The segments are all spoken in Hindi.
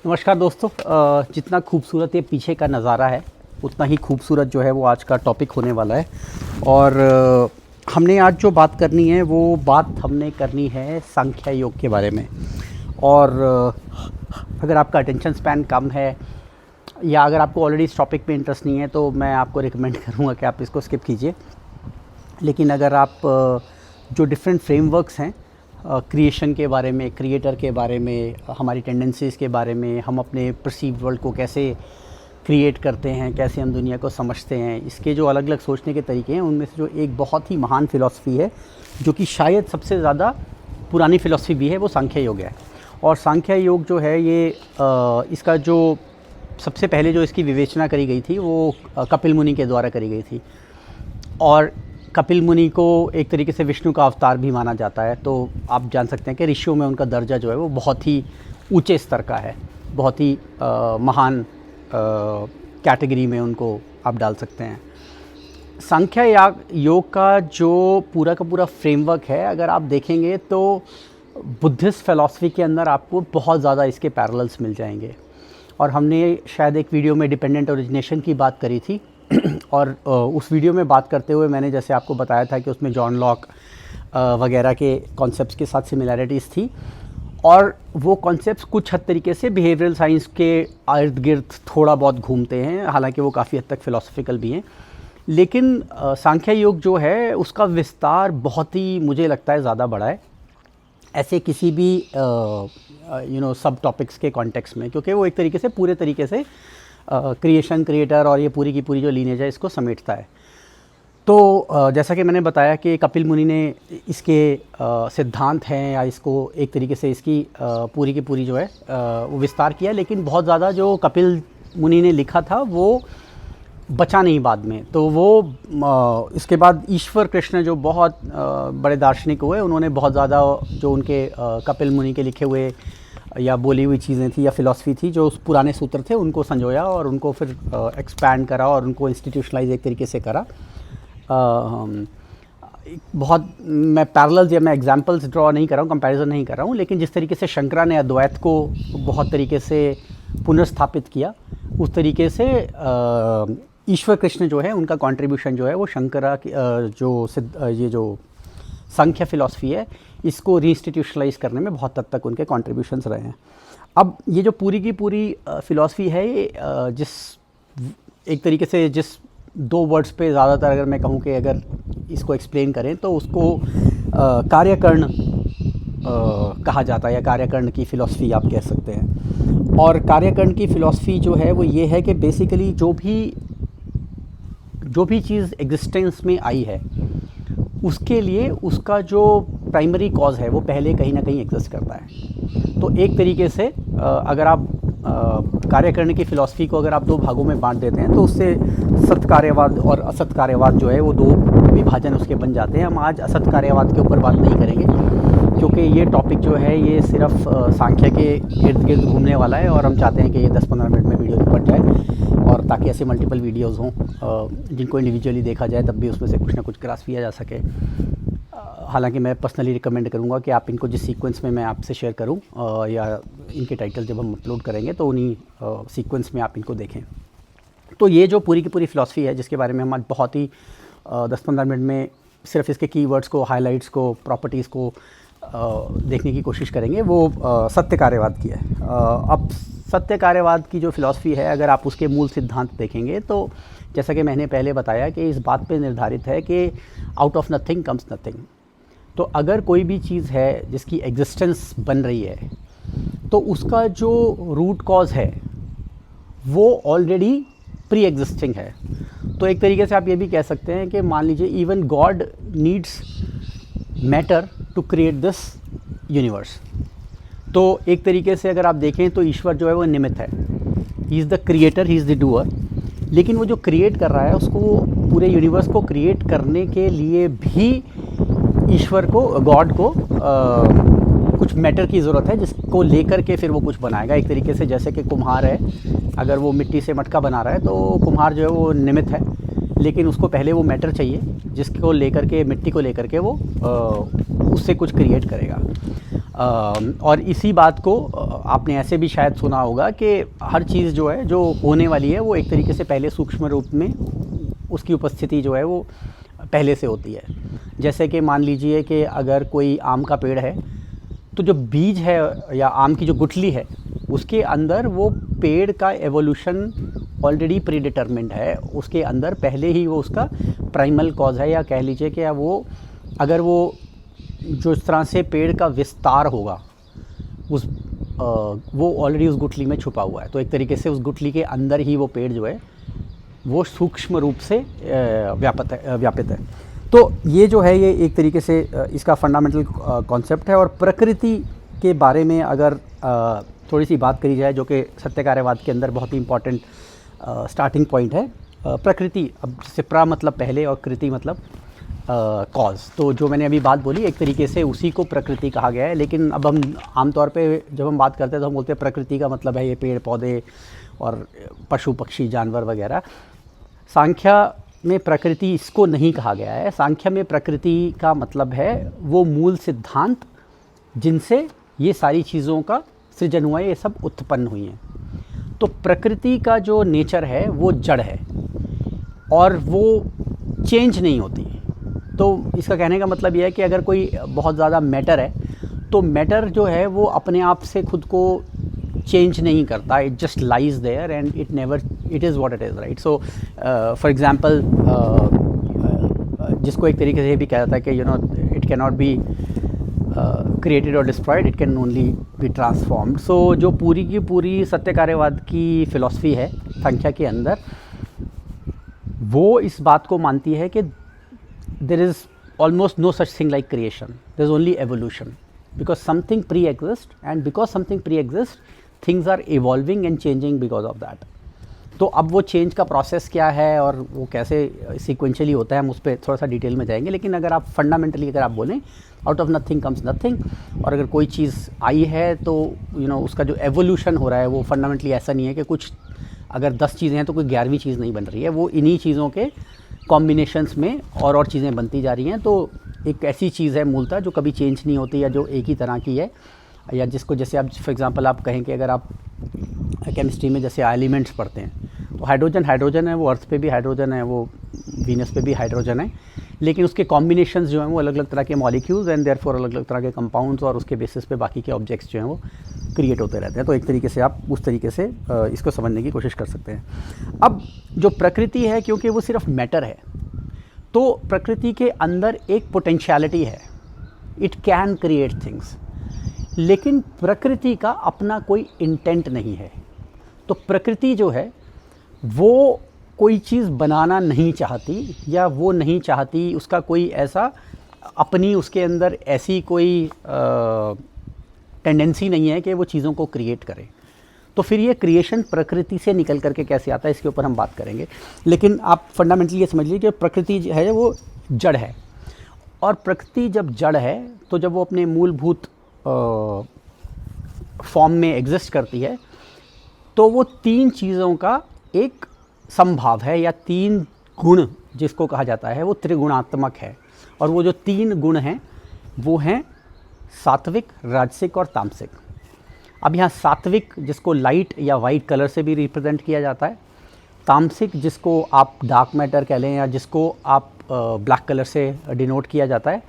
नमस्कार दोस्तों। जितना खूबसूरत ये पीछे का नज़ारा है उतना ही खूबसूरत जो है वो आज का टॉपिक होने वाला है। और हमने आज जो बात करनी है वो बात हमने करनी है सांख्य योग के बारे में। और अगर आपका अटेंशन स्पैन कम है या अगर आपको ऑलरेडी इस टॉपिक पे इंटरेस्ट नहीं है तो मैं आपको रिकमेंड करूँगा कि आप इसको स्किप कीजिए। लेकिन अगर आप जो डिफरेंट फ्रेमवर्क्स हैं क्रिएशन के बारे में, क्रिएटर के बारे में, हमारी टेंडेंसीज़ के बारे में, हम अपने परसीव्ड वर्ल्ड को कैसे क्रिएट करते हैं, कैसे हम दुनिया को समझते हैं, इसके जो अलग अलग सोचने के तरीके हैं उनमें से जो एक बहुत ही महान फ़िलॉसफी है जो कि शायद सबसे ज़्यादा पुरानी फ़िलॉसफी भी है, वो सांख्य योग है। और सांख्य योग जो है ये इसका जो सबसे पहले जो इसकी विवेचना करी गई थी वो कपिल मुनि के द्वारा करी गई थी। और कपिल मुनि को एक तरीके से विष्णु का अवतार भी माना जाता है। तो आप जान सकते हैं कि ऋषियों में उनका दर्जा जो है वो बहुत ही ऊंचे स्तर का है, बहुत ही महान कैटेगरी में उनको आप डाल सकते हैं। सांख्य योग का जो पूरा का पूरा फ्रेमवर्क है, अगर आप देखेंगे तो बुद्धिस्ट फ़िलॉसफी के अंदर आपको बहुत ज़्यादा इसके पैरेलल्स मिल जाएंगे। और हमने शायद एक वीडियो में डिपेंडेंट ओरिजिनेशन की बात करी थी और उस वीडियो में बात करते हुए मैंने जैसे आपको बताया था कि उसमें जॉन लॉक वगैरह के कॉन्सेप्ट्स के साथ सिमिलैरिटीज़ थी। और वो कॉन्सेप्ट्स कुछ हद तरीके से बिहेवियरल साइंस के इर्द गिर्द थोड़ा बहुत घूमते हैं, हालांकि वो काफ़ी हद तक फ़िलॉसफिकल भी हैं। लेकिन सांख्य योग जो है उसका विस्तार बहुत ही, मुझे लगता है, ज़्यादा बड़ा है ऐसे किसी भी सब टॉपिक्स के कॉन्टेक्स्ट में, क्योंकि वो एक तरीके से पूरे तरीके से क्रिएशन, क्रिएटर और ये पूरी की पूरी जो लीनेज है इसको समेटता है। तो जैसा कि मैंने बताया कि कपिल मुनि ने इसके सिद्धांत हैं या इसको एक तरीके से इसकी पूरी की पूरी जो है वो विस्तार किया। लेकिन बहुत ज़्यादा जो कपिल मुनि ने लिखा था वो बचा नहीं बाद में। तो वो इसके बाद ईश्वर कृष्ण जो बहुत बड़े दार्शनिक हुए, उन्होंने बहुत ज़्यादा जो उनके कपिल मुनि के लिखे हुए या बोली हुई चीज़ें थी या फ़िलॉसफी थी, जो उस पुराने सूत्र थे, उनको संजोया और उनको फिर एक्सपैंड करा और उनको इंस्टीट्यूशनलाइज एक तरीके से करा। बहुत मैं पैरेलल्स या मैं एग्जांपल्स ड्रॉ नहीं कर रहा हूँ, कंपैरिजन नहीं कर रहा हूँ, लेकिन जिस तरीके से शंकरा ने अद्वैत को बहुत तरीके से पुनर्स्थापित किया, उस तरीके से ईश्वर कृष्ण जो है उनका कंट्रीब्यूशन जो है वो शंकरा की ये जो सांख्य फ़िलॉसफी है इसको रीइंस्टीट्यूशनलाइज करने में बहुत हद तक उनके कंट्रीब्यूशंस रहे हैं। अब ये जो पूरी की पूरी फ़िलॉसफी है ये जिस एक तरीके से जिस दो वर्ड्स पे ज़्यादातर अगर मैं कहूँ कि अगर इसको एक्सप्लेन करें तो उसको कार्यकर्ण कहा जाता है या कार्यकर्ण की फ़िलॉसफी आप कह सकते हैं। और कार्यकर्ण की फ़िलॉसफी जो है वो ये है कि बेसिकली जो भी चीज़ एग्जिस्टेंस में आई है उसके लिए उसका जो प्राइमरी कॉज है वो पहले कहीं ना कहीं एग्जिस्ट करता है। तो एक तरीके से अगर आप कार्यकर्ण की फ़िलॉसफी को अगर आप दो भागों में बांट देते हैं तो उससे सत्कार्यवाद और असत्कार्यवाद जो है वो दो विभाजन उसके बन जाते हैं। हम आज असत्कार्यवाद के ऊपर बात नहीं करेंगे क्योंकि ये टॉपिक जो है ये सिर्फ सांख्य के इर्द गिर्द घूमने वाला है और हम चाहते हैं कि ये 10-15 मिनट में वीडियो निपट जाए और ताकि ऐसे मल्टीपल वीडियोस हों जिनको इंडिविजुअली देखा जाए तब भी उसमें से कुछ ना कुछ ग्रास्प किया जा सके। हालांकि मैं पर्सनली रिकमेंड करूंगा कि आप इनको जिस सीक्वेंस में मैं आपसे शेयर करूं या इनके टाइटल जब हम अपलोड करेंगे तो उन्हीं सीक्वेंस में आप इनको देखें। तो ये जो पूरी की पूरी फ़िलॉसफी है जिसके बारे में हम आज बहुत ही 10-15 मिनट में सिर्फ इसके कीवर्ड्स को, हाइलाइट्स को, प्रॉपर्टीज़ को देखने की कोशिश करेंगे, वो सत्य कार्यवाद की है। अब सत्य कार्यवाद की जो फ़िलॉसफी है अगर आप उसके मूल सिद्धांत देखेंगे तो जैसा कि मैंने पहले बताया कि इस बात पे निर्धारित है कि out of nothing comes nothing. तो अगर कोई भी चीज़ है जिसकी एग्जिस्टेंस बन रही है तो उसका जो रूट कॉज है वो ऑलरेडी प्री एग्जिस्टिंग है। तो एक तरीके से आप ये भी कह सकते हैं कि मान लीजिए even God needs matter to create this universe. तो एक तरीके से अगर आप देखें तो ईश्वर जो है वो निमित्त है, he is the creator, he is the doer. लेकिन वो जो क्रिएट कर रहा है उसको पूरे यूनिवर्स को क्रिएट करने के लिए भी ईश्वर को, गॉड को कुछ मैटर की ज़रूरत है जिसको लेकर के फिर वो कुछ बनाएगा। एक तरीके से जैसे कि कुम्हार है, अगर वो मिट्टी से मटका बना रहा है तो कुम्हार जो है वो निमित्त है, लेकिन उसको पहले वो मैटर चाहिए जिसको लेकर के, मिट्टी को लेकर के वो उससे कुछ क्रिएट करेगा। और इसी बात को आपने ऐसे भी शायद सुना होगा कि हर चीज़ जो है जो होने वाली है वो एक तरीके से पहले सूक्ष्म रूप में उसकी उपस्थिति जो है वो पहले से होती है। जैसे कि मान लीजिए कि अगर कोई आम का पेड़ है तो जो बीज है या आम की जो गुठली है उसके अंदर वो पेड़ का एवोल्यूशन ऑलरेडी प्री डिटरमिन्ड है, उसके अंदर पहले ही वो उसका प्राइमल कॉज है, या कह लीजिए कि वो अगर वो जो इस तरह से पेड़ का विस्तार होगा उस वो ऑलरेडी उस गुठली में छुपा हुआ है। तो एक तरीके से उस गुठली के अंदर ही वो पेड़ जो है वो सूक्ष्म रूप से व्यापित है। तो ये जो है ये एक तरीके से इसका फंडामेंटल कॉन्सेप्ट है। और प्रकृति के बारे में अगर थोड़ी सी बात करी जाए जो कि सत्य कार्यवाद के अंदर बहुत ही इम्पॉर्टेंट स्टार्टिंग पॉइंट है। प्रकृति, अब जैसे प्रा मतलब पहले और कृति मतलब कॉज, तो जो मैंने अभी बात बोली एक तरीके से उसी को प्रकृति कहा गया है। लेकिन अब हम आमतौर पे जब हम बात करते हैं तो हम बोलते हैं प्रकृति का मतलब है ये पेड़ पौधे और पशु पक्षी जानवर वगैरह। सांख्य में प्रकृति इसको नहीं कहा गया है। सांख्य में प्रकृति का मतलब है वो मूल सिद्धांत जिनसे ये सारी चीज़ों का सृजन हुआ है, ये सब उत्पन्न हुई हैं। तो प्रकृति का जो नेचर है वो जड़ है और वो चेंज नहीं होती। तो इसका कहने का मतलब ये है कि अगर कोई बहुत ज़्यादा मैटर है तो मैटर जो है वो अपने आप से खुद को चेंज नहीं करता, it just lies there and it never, it is what it is, right. So for example जिसको एक तरीके से ये भी कहा जाता है कि it can not be created और destroyed, it can only be transformed. So जो पूरी की पूरी सत्य कार्यवाद की फ़िलॉसफी है संख्या के अंदर, वो इस बात को मानती है कि there is almost no such thing like creation, there is only evolution, because something pre-exists and because something pre-exists things are evolving and changing because of that. तो अब वो चेंज का प्रोसेस क्या है और वो कैसे सीक्वेंशियली होता है हम उस पर थोड़ा सा डिटेल में जाएंगे। लेकिन अगर आप फंडामेंटली अगर आप बोलें out of nothing comes nothing, और अगर कोई चीज़ आई है तो उसका जो एवोल्यूशन हो रहा है वो फंडामेंटली ऐसा नहीं है कि कुछ अगर 10 चीज़ें हैं तो कोई 11वीं चीज़ नहीं बन रही है, वो इन्हीं चीज़ों के कॉम्बिनेशंस में और चीज़ें बनती जा रही हैं। तो एक ऐसी चीज़ है मूलतः जो कभी चेंज नहीं होती या जो एक ही तरह की है, या जिसको जैसे आप फॉर एग्जांपल आप कहें कि अगर आप केमिस्ट्री में जैसे एलिमेंट्स पढ़ते हैं तो हाइड्रोजन है, वो अर्थ पे भी हाइड्रोजन है, वो वीनस पे भी हाइड्रोजन है, लेकिन उसके कॉम्बिनेशंस जो हैं वो अलग अलग तरह के मॉलिक्यूल्स एंड देयरफॉर अलग अलग तरह के कंपाउंड्स, और उसके बेसिस पे बाकी के ऑब्जेक्ट्स जो हैं वो क्रिएट होते रहते हैं। तो एक तरीके से आप उस तरीके से इसको समझने की कोशिश कर सकते हैं। अब जो प्रकृति है, क्योंकि वो सिर्फ मैटर है, तो प्रकृति के अंदर एक पोटेंशियलिटी है, इट कैन क्रिएट थिंग्स, लेकिन प्रकृति का अपना कोई इंटेंट नहीं है। तो प्रकृति जो है वो कोई चीज़ बनाना नहीं चाहती, या वो नहीं चाहती, उसका कोई ऐसा अपनी उसके अंदर ऐसी कोई टेंडेंसी नहीं है कि वो चीज़ों को क्रिएट करे। तो फिर ये क्रिएशन प्रकृति से निकल करके कैसे आता है इसके ऊपर हम बात करेंगे। लेकिन आप फंडामेंटली ये समझ लीजिए कि प्रकृति है वो जड़ है, और प्रकृति जब जड़ है तो जब वो अपने मूलभूत फॉर्म में एग्जिस्ट करती है तो वो 3 चीज़ों का एक संभाव है, या 3 गुण जिसको कहा जाता है वो त्रिगुणात्मक है। और वो जो 3 गुण हैं वो हैं सात्विक, राजसिक और तामसिक। अब यहाँ सात्विक जिसको लाइट या वाइट कलर से भी रिप्रेजेंट किया जाता है, तामसिक जिसको आप डार्क मैटर कह लें या जिसको आप ब्लैक कलर से डिनोट किया जाता है,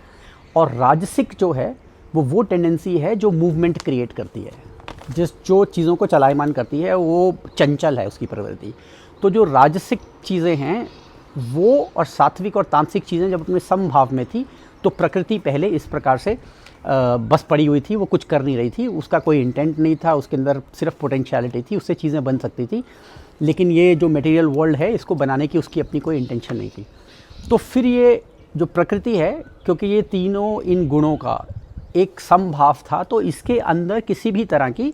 और राजसिक जो है वो टेंडेंसी है जो मूवमेंट क्रिएट करती है, जो चीज़ों को चलायमान करती है, वो चंचल है उसकी प्रवृत्ति। तो जो राजसिक चीज़ें हैं वो और सात्विक और तामसिक चीज़ें जब अपने समभाव में थी तो प्रकृति पहले इस प्रकार से बस पड़ी हुई थी, वो कुछ कर नहीं रही थी, उसका कोई इंटेंट नहीं था, उसके अंदर सिर्फ पोटेंशियलिटी थी, उससे चीज़ें बन सकती थी। लेकिन ये जो मटेरियल वर्ल्ड है इसको बनाने की उसकी अपनी कोई इंटेंशन नहीं थी। तो फिर ये जो प्रकृति है, क्योंकि ये तीनों इन गुणों का एक समभाव था, तो इसके अंदर किसी भी तरह की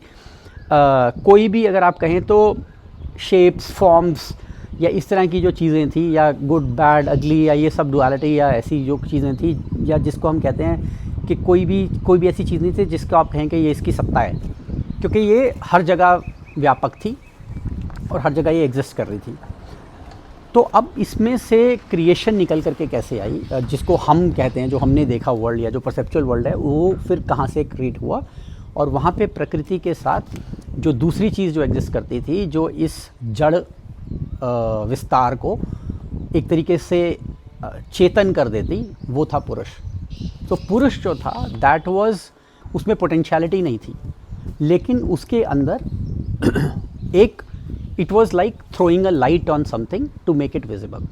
कोई भी अगर आप कहें तो शेप्स, फॉर्म्स या इस तरह की जो चीज़ें थी, या गुड बैड अगली, या ये सब डुअलिटी या ऐसी जो चीज़ें थी, या जिसको हम कहते हैं कि कोई भी ऐसी चीज़ नहीं थी जिसको आप कहें कि ये इसकी सत्ता है, क्योंकि ये हर जगह व्यापक थी और हर जगह ये एग्जिस्ट कर रही थी। तो अब इसमें से क्रिएशन निकल करके कैसे आई, जिसको हम कहते हैं, जो हमने देखा वर्ल्ड या जो परसेप्चुअल वर्ल्ड है, वो फिर कहाँ से क्रिएट हुआ, और वहाँ पे प्रकृति के साथ जो दूसरी चीज़ जो एग्जिस्ट करती थी, जो इस जड़ विस्तार को एक तरीके से चेतन कर देती, वो था पुरुष। तो पुरुष जो था दैट वाज, उसमें पोटेंशियलिटी नहीं थी, लेकिन उसके अंदर एक, it was like throwing a light on something to make it visible.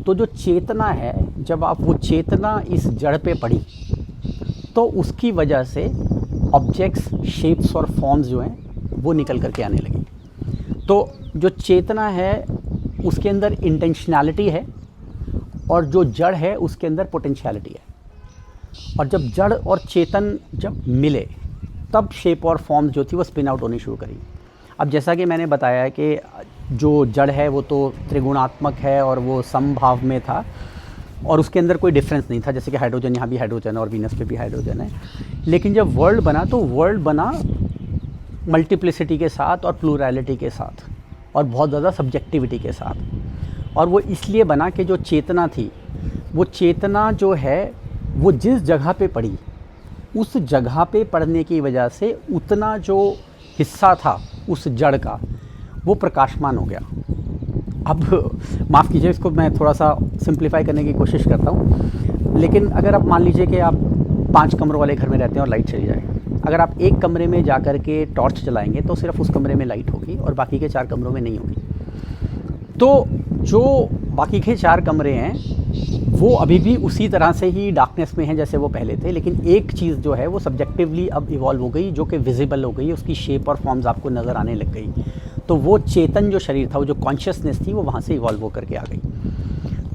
तो जो चेतना है, जब आप वो चेतना इस जड़ पे पड़ी, तो उसकी वजह से ऑब्जेक्ट्स, शेप्स और फॉर्म्स जो हैं वो निकल करके आने लगी। तो जो चेतना है उसके अंदर इंटेंशनैलिटी है, और जो जड़ है उसके अंदर पोटेंशियलिटी है। और जब जड़ और चेतन जब मिले, तब शेप और फॉर्म जो थी वो स्पिन आउट होनी शुरू करी। अब जैसा कि मैंने बताया है कि जो जड़ है वो तो त्रिगुणात्मक है और वो समभाव में था, और उसके अंदर कोई डिफरेंस नहीं था, जैसे कि हाइड्रोजन, यहाँ भी हाइड्रोजन है और वीनस पे भी हाइड्रोजन है। लेकिन जब वर्ल्ड बना, तो वर्ल्ड बना मल्टीप्लिसिटी के साथ और प्लूरैलिटी के साथ और बहुत ज़्यादा सब्जेक्टिविटी के साथ। और वो इसलिए बना कि जो चेतना थी, वो चेतना जो है वो जिस जगह पे पड़ी, उस जगह पे पड़ने की वजह से उतना जो हिस्सा था उस जड़ का, वो प्रकाशमान हो गया। अब माफ़ कीजिए, इसको मैं थोड़ा सा सिंप्लीफाई करने की कोशिश करता हूँ। लेकिन अगर आप मान लीजिए कि आप 5 कमरों वाले घर में रहते हैं और लाइट चली जाए, अगर आप एक कमरे में जा कर के टॉर्च जलाएंगे तो सिर्फ उस कमरे में लाइट होगी और बाकी के 4 कमरों में नहीं होगी। तो जो बाकी के 4 कमरे हैं वो अभी भी उसी तरह से ही डार्कनेस में हैं जैसे वो पहले थे, लेकिन एक चीज़ जो है वो सब्जेक्टिवली अब इवॉल्व हो गई, जो कि विजिबल हो गई, उसकी शेप और फॉर्म्स आपको नज़र आने लग गई। तो वो चेतन जो शरीर था, वो जो कॉन्शियसनेस थी, वो वहाँ से इवॉल्व हो करके आ गई।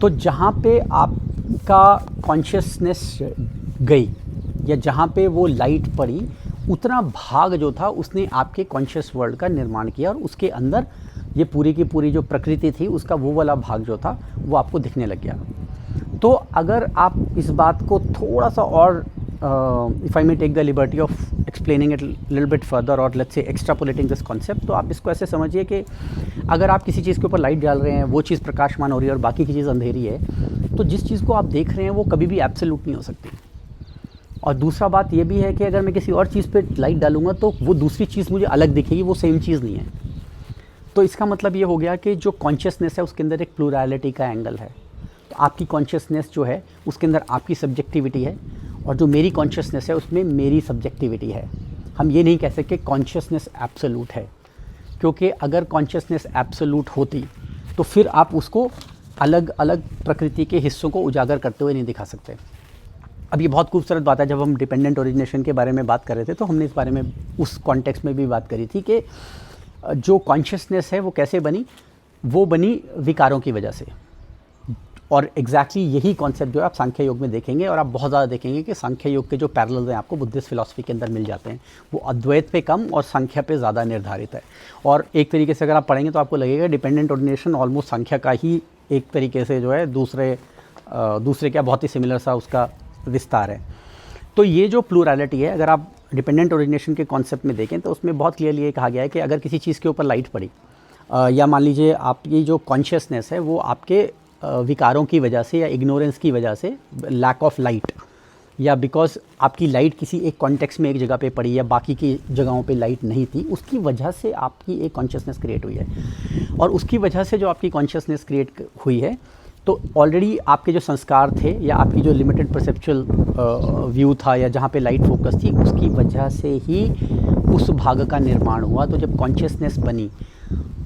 तो जहाँ पे आपका कॉन्शियसनेस गई या जहाँ पे वो लाइट पड़ी, उतना भाग जो था उसने आपके कॉन्शियस वर्ल्ड का निर्माण किया, और उसके अंदर ये पूरी की पूरी जो प्रकृति थी उसका वो वाला भाग जो था वो आपको दिखने लग गया। तो अगर आप इस बात को थोड़ा सा और if I may take the liberty of explaining it little bit further और let's say extrapolating this concept, तो आप इसको ऐसे समझिए कि अगर आप किसी चीज़ के ऊपर लाइट डाल रहे हैं, वो चीज़ प्रकाशमान हो रही है और बाकी की चीज़ अंधेरी है, तो जिस चीज़ को आप देख रहे हैं वो कभी भी एब्सोल्यूट नहीं हो सकती। और दूसरा बात ये भी है कि अगर मैं किसी और चीज़ पे लाइट डालूंगा तो वो दूसरी चीज़ मुझे अलग दिखेगी, वो सेम चीज़ नहीं है। तो इसका मतलब ये हो गया कि जो कॉन्शियसनेस है उसके अंदर एक प्लूरैलिटी का एंगल है। तो आपकी कॉन्शियसनेस जो है उसके अंदर आपकी सब्जेक्टिविटी है, और जो मेरी कॉन्शियसनेस है उसमें मेरी सब्जेक्टिविटी है। हम ये नहीं कह सकते कॉन्शियसनेस एब्सोल्यूट है, क्योंकि अगर कॉन्शियसनेस एब्सोल्यूट होती तो फिर आप उसको अलग अलग प्रकृति के हिस्सों को उजागर करते हुए नहीं दिखा सकते। अब ये बहुत खूबसूरत बात है, जब हम डिपेंडेंट ओरिजिनेशन के बारे में बात कर रहे थे तो हमने इस बारे में उस कॉन्टेक्स्ट में भी बात करी थी कि जो कॉन्शियसनेस है वो कैसे बनी, वो बनी विकारों की वजह से। और एग्जैक्टली यही कॉन्सेप्ट जो है आप सांख्य योग में देखेंगे, और आप बहुत ज़्यादा देखेंगे कि सांख्य योग के जो पैरेलल्स हैं आपको बुद्धिस्ट फिलॉसफी के अंदर मिल जाते हैं। वो अद्वैत पे कम और सांख्य पे ज़्यादा निर्धारित है। और एक तरीके से अगर आप पढ़ेंगे तो आपको लगेगा डिपेंडेंट ओरिजिनेशन ऑलमोस्ट सांख्य का ही एक तरीके से जो है दूसरे क्या बहुत ही सिमिलर सा उसका विस्तार है। तो ये जो प्लूरैलिटी है, अगर आप डिपेंडेंट ओरिजिनेशन के कॉन्सेप्ट में देखें तो उसमें बहुत क्लियरली ये कहा गया है कि अगर किसी चीज़ के ऊपर लाइट पड़ी, या मान लीजिए आपकी जो कॉन्शियसनेस है वो आपके विकारों की वजह से या इग्नोरेंस की वजह से, लैक ऑफ लाइट, या बिकॉज आपकी लाइट किसी एक कॉन्टेक्स्ट में एक जगह पे पड़ी या बाकी की जगहों पे लाइट नहीं थी, उसकी वजह से आपकी एक कॉन्शियसनेस क्रिएट हुई है। और उसकी वजह से जो आपकी कॉन्शियसनेस क्रिएट हुई है, तो ऑलरेडी आपके जो संस्कार थे या आपकी जो लिमिटेड परसेप्चुअल व्यू था या जहाँ पे लाइट फोकस थी, उसकी वजह से ही उस भाग का निर्माण हुआ। तो जब कॉन्शियसनेस बनी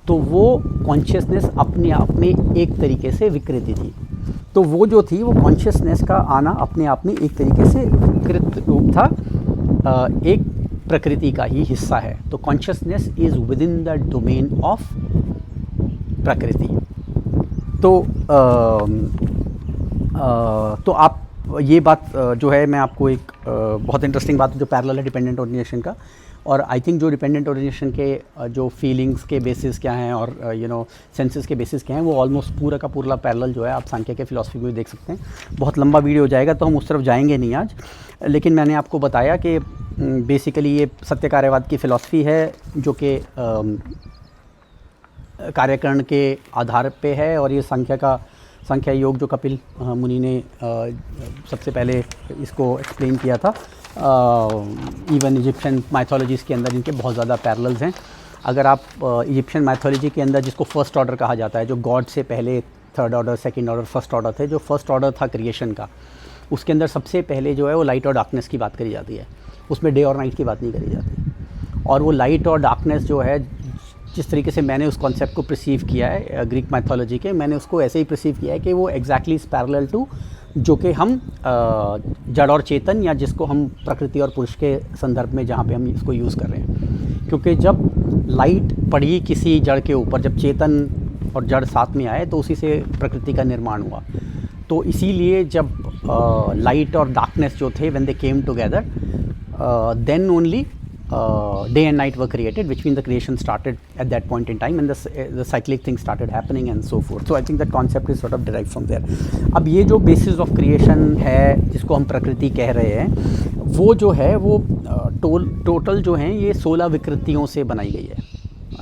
तो वो कॉन्शियसनेस अपने आप में एक तरीके से विकृति थी। तो वो जो थी वो कॉन्शियसनेस का आना अपने आप में एक तरीके से विकृत रूप था, एक प्रकृति का ही हिस्सा है। तो consciousness is with in the domain of प्रकृति। तो आप ये बात जो है, मैं आपको एक बहुत इंटरेस्टिंग बात जो पैरेलल है डिपेंडेंट ओरिजिनेशन का, और आई थिंक जो डिपेंडेंट ओरिजिनेशन के जो फीलिंग्स के बेसिस क्या हैं और सेंसेस के बेसिस क्या हैं, वो ऑलमोस्ट पूरा का पूरा पैरेलल जो है आप सांख्य के फिलॉसफी में देख सकते हैं। बहुत लंबा वीडियो हो जाएगा तो हम उस तरफ जाएंगे नहीं आज, लेकिन मैंने आपको बताया कि बेसिकली ये सत्य कार्यवाद की फ़िलॉसफी है जो कि कार्यकरण के आधार पे है, और ये संख्या योग जो कपिल मुनि ने सबसे पहले इसको एक्सप्लेन किया था। इवन इजिप्शियन माइथोलॉजीज़ के अंदर इनके बहुत ज़्यादा पैरेलल्स हैं। अगर आप इजिप्शियन माइथोलॉजी के अंदर, जिसको फर्स्ट ऑर्डर कहा जाता है, जो गॉड से पहले third order, second order, first order थे, जो फर्स्ट ऑर्डर था क्रिएशन का, उसके अंदर सबसे पहले जो है वो लाइट और डार्कनेस की बात करी जाती है। उसमें डे और नाइट की बात नहीं करी जाती। और वो लाइट और डार्कनेस जो है, जिस तरीके से मैंने उस कॉन्सेप्ट को परसीव किया है ग्रीक माइथोलॉजी के, मैंने उसको ऐसे ही परसीव किया है कि वो एग्जैक्टली इज़ पैरेलल टू जो कि हम जड़ और चेतन, या जिसको हम प्रकृति और पुरुष के संदर्भ में जहाँ पे हम इसको यूज़ कर रहे हैं। क्योंकि जब लाइट पड़ी किसी जड़ के ऊपर, जब चेतन और जड़ साथ में आए, तो उसी से प्रकृति का निर्माण हुआ। तो इसीलिए जब लाइट और डार्कनेस जो थे, when they came together, then only day and night were created, which means the creation started at that point in time, and the cyclic things started happening and so forth. So I think that concept is sort of derived from there. अब ये जो basis of creation है, जिसको हम प्रकृति कह रहे हैं, वो जो है वो टोटल जो हैं ये 16 विकृतियों से बनाई गई है,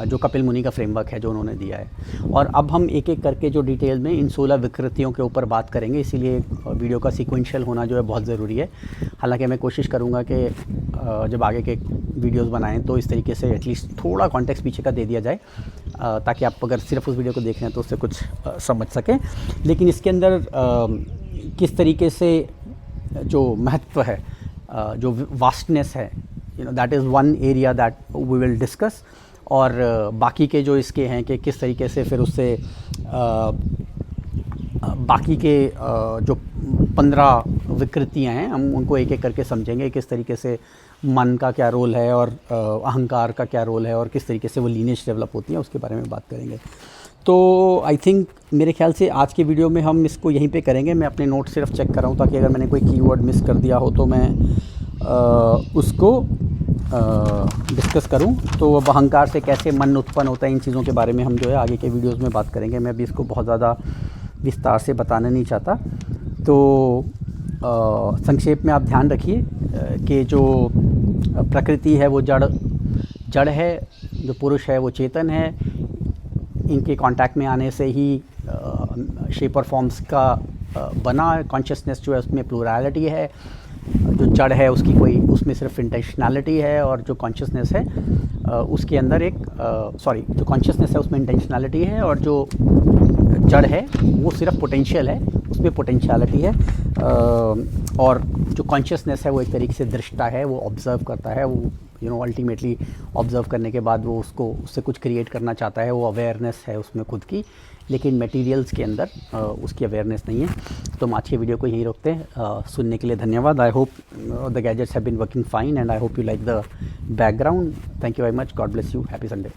जो कपिल मुनि का फ्रेमवर्क है जो उन्होंने दिया है। और अब हम एक एक करके जो डिटेल में इन 16 विकृतियों के ऊपर बात करेंगे, इसीलिए वीडियो का सीक्वेंशियल होना जो है बहुत ज़रूरी है। हालांकि मैं कोशिश करूंगा कि जब आगे के वीडियोस बनाएं तो इस तरीके से एटलीस्ट थोड़ा कॉन्टेक्स्ट पीछे का दे दिया जाए, ताकि आप अगर सिर्फ उस वीडियो को देख रहे हैं तो उससे कुछ समझ सकें। लेकिन इसके अंदर किस तरीके से जो महत्व है, जो वास्टनेस है, that is one area that we will discuss. और बाकी के जो इसके हैं कि किस तरीके से फिर उससे बाकी के जो 15 विकृतियाँ हैं, हम उनको एक एक करके समझेंगे। किस तरीके से मन का क्या रोल है, और अहंकार का क्या रोल है, और किस तरीके से वो लीनेज डेवलप होती है, उसके बारे में बात करेंगे। तो आई थिंक मेरे ख्याल से आज के वीडियो में हम इसको यहीं पे करेंगे। मैं अपने नोट सिर्फ चेक कर रहा हूँ, ताकि अगर मैंने कोई कीवर्ड मिस कर दिया हो तो मैं उसको डिस्कस करूं। तो अब अहंकार से कैसे मन उत्पन्न होता है, इन चीज़ों के बारे में हम जो है आगे के वीडियोस में बात करेंगे। मैं अभी इसको बहुत ज़्यादा विस्तार से बताना नहीं चाहता। तो संक्षेप में आप ध्यान रखिए कि जो प्रकृति है वो जड़ है, जो पुरुष है वो चेतन है। इनके कांटेक्ट में आने से ही शेप और फॉर्म्स का बना कॉन्शियसनेस जो है उसमें प्लूरैलिटी है। जो जड़ है उसकी कोई, उसमें सिर्फ इंटेंशनैलिटी है, और जो कॉन्शियसनेस है उसके अंदर जो कॉन्शियसनेस है उसमें इंटेंशनैलिटी है, और जो जड़ है वो सिर्फ पोटेंशियल है, उसमें पोटेंशियलिटी है। और जो कॉन्शियसनेस है वो एक तरीके से दृष्टा है, वो ऑब्ज़र्व करता है, वो अल्टीमेटली ऑब्ज़र्व करने के बाद वो उससे कुछ क्रिएट करना चाहता है, वो अवेयरनेस है उसमें खुद की। लेकिन मटेरियल्स के अंदर उसकी अवेयरनेस नहीं है। तो हम आज के वीडियो को यहीं रोकते हैं। सुनने के लिए धन्यवाद। I hope the gadgets have been working fine, and I hope you like the background. Thank you very much. God bless you. Happy Sunday.